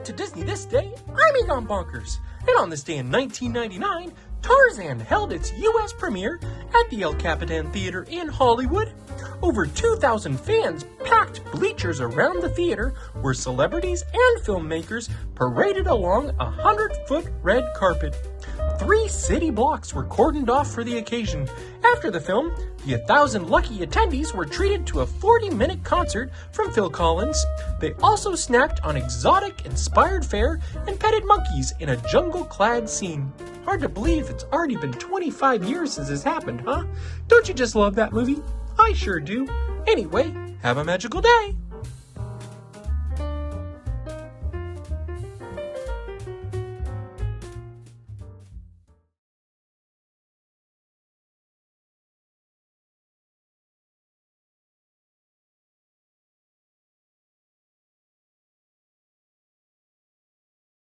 to Disney this day, I'm Egon Bonkers. And on this day in 1999, Tarzan held its U.S. premiere at the Capitan Theater in Hollywood. Over 2,000 fans packed bleachers around the theater where celebrities and filmmakers paraded along a 100-foot red carpet. 3 city blocks were cordoned off for the occasion. After the film, the 1,000 lucky attendees were treated to a 40-minute concert from Phil Collins. They also snacked on exotic-inspired fare and petted monkeys in a jungle-clad scene. Hard to believe it's already been 25 years since this happened, huh? Don't you just love that movie? I sure do. Anyway, have a magical day.